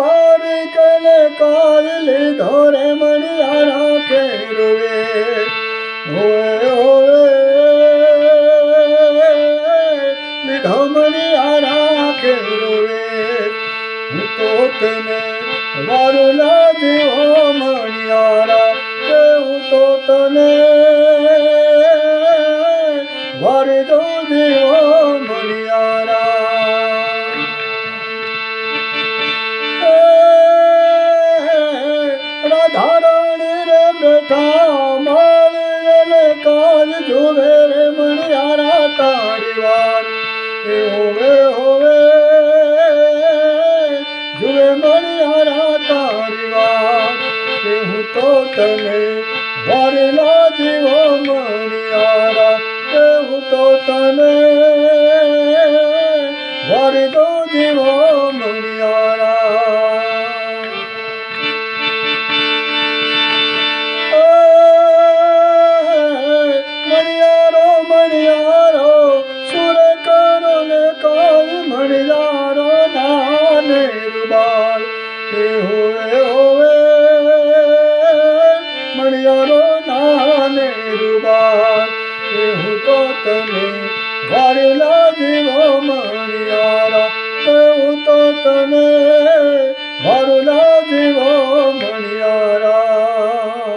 વારી કને કાય લીધો રે મણિયારા કેરુવે હોવે હોવે લીધો મણિયારા કેરુવે હું તો તને વારુલા જેવો મણિયારા કે હું તો તને વારજો જેવો મણિયારા રાધારાણી રે બેઠા માળીને કાજ જોવે રે મણિયારા તારી વાત એ હોવે હોવે જોવે મણિયારા તારી વાત કે હું તો તને વારેલા જેવો મણિયારા કે હું તો તને વારજો જેવો મણિયારા મણિયારો સુર કરો ને કાલ મણિયારો નાને રૂબાલ કે હો